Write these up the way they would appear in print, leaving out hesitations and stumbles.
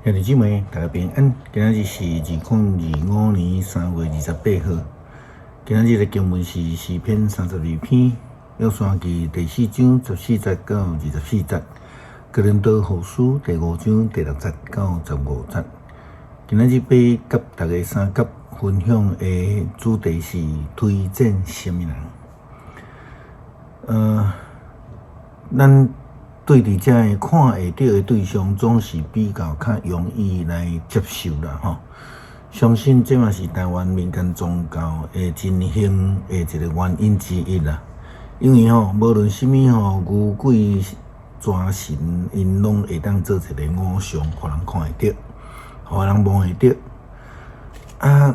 兄弟姊妹，大家平安。今仔日是2025年3月28号。今仔日的经文是诗篇32篇，约书记第4章14节到24节，哥林多后书第5章第6节到15节。今仔日要甲大家三角分享的主题是推荐什么人？咱对伫遮个看会到的对象，总是比较容易来接受啦吼。相信这嘛是台湾民间宗教的振兴的一个原因之一啦。因为无论什么牛鬼蛇神，因拢会当做一个偶像，互人看会到，互人摸会到。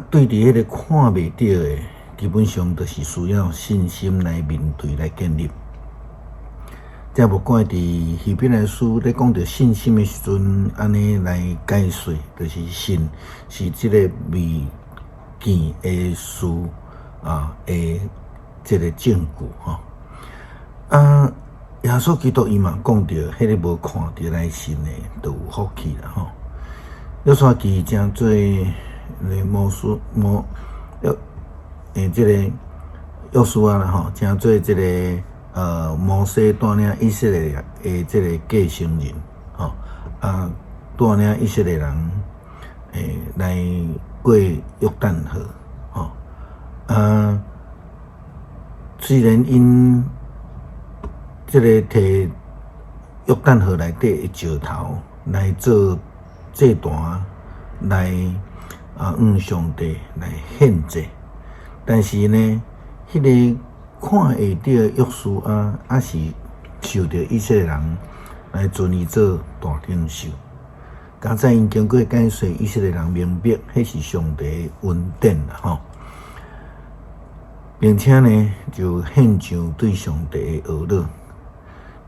对伫迄个看袂到的，基本上都是需要信心来面对来建立。则无怪伫希伯来书咧讲到信心的时阵，安尼来解说，就是信是即个未见的事的即个证据吼。耶稣基督伊嘛讲到，迄个无看着来信的，就有福气啦吼。约书记诚做即个约书啦吼，诚做即个。摩西带领以色列的这个继承人，带领以色列人来过约旦河，虽然因这个摕约旦河内底的石头来做祭坛，来上帝来献祭，但是呢，迄个。看会到约书亚，是受到以色列人来尊伊做大领袖。加在因经过解说，以色列人明白迄是上帝的恩典啦吼，并且呢就献上对上帝的学乐。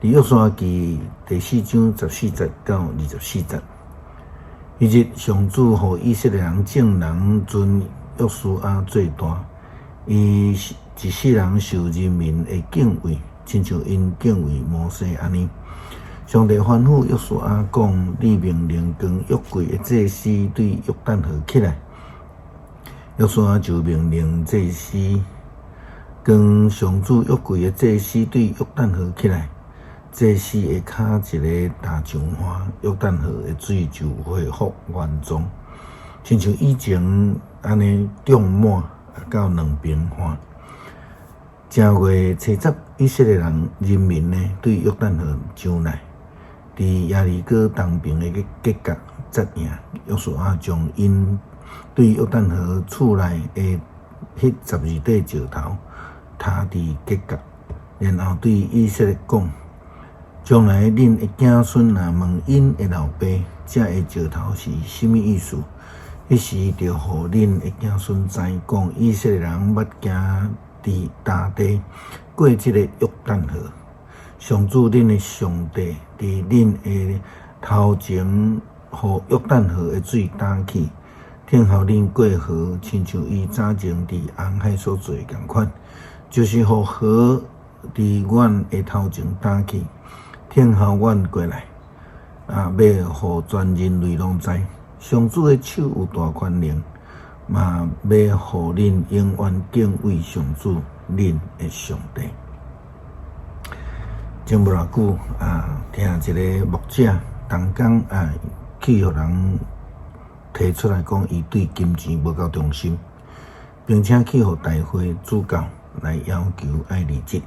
伫约书亚记第4章14节到24节，伊日上主互以色列人众人尊约书亚做大，伊一世人受人民的敬畏，亲像因敬畏摩西安尼。上帝吩咐约书亚讲：“你命令将约柜的祭司对约旦河起来。”约书亚就命令祭司将上主约柜的祭司对约旦河起来。祭司下骹一个大墙花，约旦河的水就恢复原状，亲像以前安尼涨满到2平宽。正月初10，以色列人民呢对约旦河上来，伫耶利哥东边的隔角截营。约书亚将因对约旦河厝内的迄12块石头踏伫隔角，然后对以色列讲：将来恁的子孙若问因的老爸，这个石头是什么意思？迄时就互恁的子孙知，讲以色列人捌行伫大地过即个约旦河，上主恁的上帝伫恁的头前，互约旦河的水打起，听候恁过河，亲像伊早前伫红海所做共款，就是互河伫阮的头前打起，听候阮过来，要互全人类拢知，上主的手有大权能。嘛要互恁永远敬畏上主，恁的上帝。前无偌久听一个牧者同工去互人提出来讲，伊对金钱无够忠心，并且去互大会主教来要求爱离职。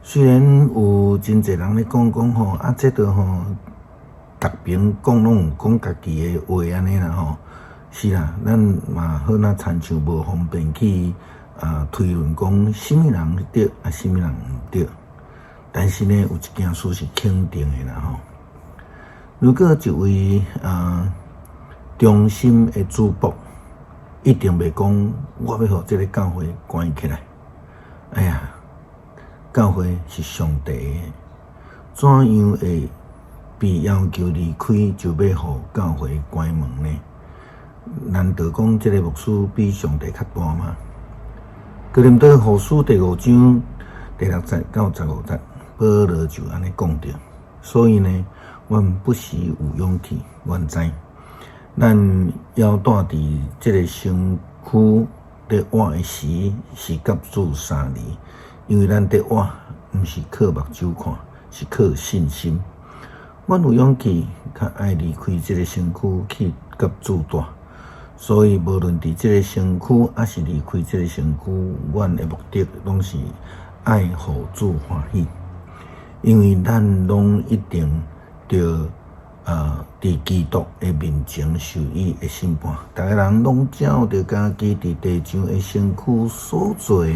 虽然有真侪人咧讲这都逐边讲拢有讲家己的话安尼啦吼。是啦，咱嘛好那亲像无方便去推论讲什么人对什么人毋对。但是呢，有一件事是肯定的啦吼。如果一位忠心的主仆，一定袂讲我要互这个教会关起来。哎呀，教会是上帝的，怎样会被要求离开，就要互教会关门呢？难道讲这个牧师比上帝较大吗？哥林多后书第5章第6节到15节，保罗就安尼讲着。所以呢，阮不时有勇气，阮知，咱要住伫即个身躯咧活诶时，是甲主相离，因为咱伫活，毋是靠目睭看，是靠信心。阮有勇气，较爱离开即个身躯去甲主住，所以无论伫即个身躯，还是离开即个身躯，阮诶目的拢是爱互主欢喜，因为咱拢一定着伫基督诶面前受伊诶审判。逐个人拢照着家己伫地上诶身躯所做，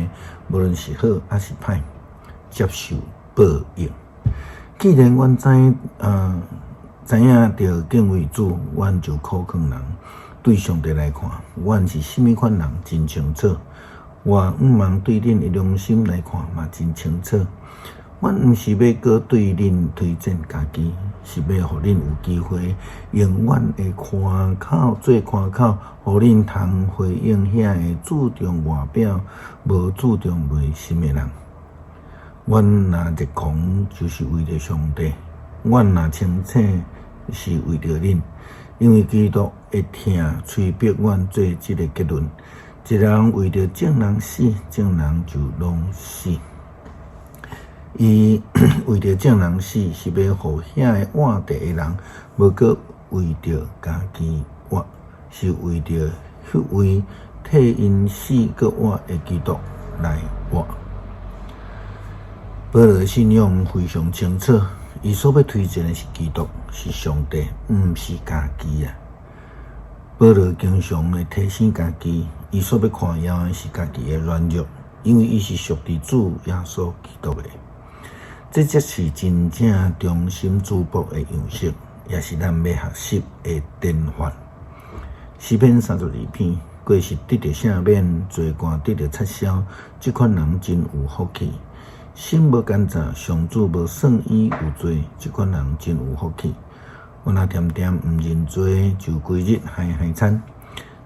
无论是好还是歹，接受报应。既然阮知影着敬畏主，阮就可劝人。对上帝来看，阮是甚物款人真清楚。我毋茫对恁的良心来看嘛，真清楚。阮毋是要搁对恁推荐家己，是要互恁有机会用阮的看口做看口，互恁通回应遐个注重外表、无注重内心的人。阮若热狂，就是为着上帝；阮若清醒，是为着恁。因为基督会听催逼阮做即个结论：一人为着正人死，正人就拢死。伊为着正人死，是要互遐个活地的人，无搁为着家己活，是为着迄位替因死搁活的基督来活。保罗信仰非常清楚，伊所要推荐的是基督，是上帝，毋是家己啊。保罗经常会提醒家己，伊所要看耀的是家己的软弱，因为伊是属伫主耶稣基督的。这才是真正忠心主仆的样式，也是咱要学习的典范。诗篇32篇，过是得着赦免，罪过得着撤销，这款人真有福气。心无干燥，上主无算伊有罪，这款人真有福气。我若恬恬毋认罪，就规日害惨，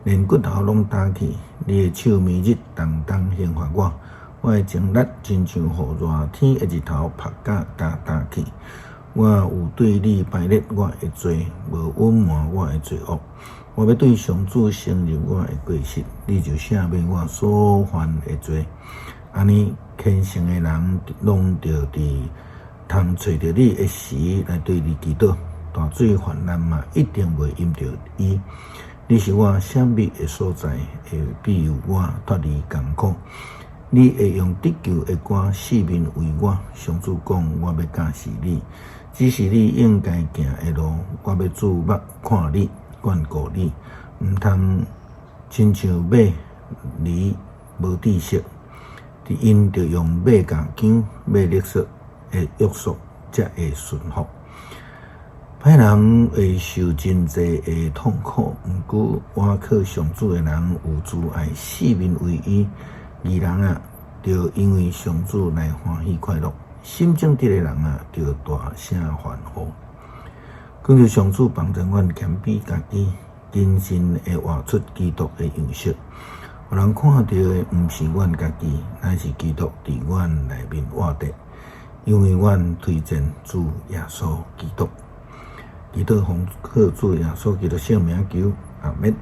连骨头拢打去。你的手暝日重重刑罚我，我的情力亲像互热天的日头晒甲打去。我有对你排列我的罪，无隐瞒我的罪恶。我要对上主承认我的过失，你就赦免我所犯的罪。安尼虔诚的人拢着伫通找着你的时来对你祈祷。大水泛滥嘛，一定袂淹着伊。你是我闪密的所在，会庇佑我脱离艰苦。你会用得救的歌四面为我。上主讲，我要感谢你，只是你应该行的路，我要注目看你，眷顾你，毋通亲像马离无知识。因着用马甲姜、马力色的约束，才会顺服。歹人会受真济的痛苦，毋过我靠上主的人有慈爱，四面为伊。义人啊，就因为上主来欢喜快乐；心正直的人啊，就大声欢呼。恳求上主帮助阮谦卑家己，真心的活出基督的样式。有人看到的毋是阮家己，乃是基督伫阮内面活的，因为阮推荐主耶稣基督。祈祷奉靠主耶稣基督圣名求，阿们。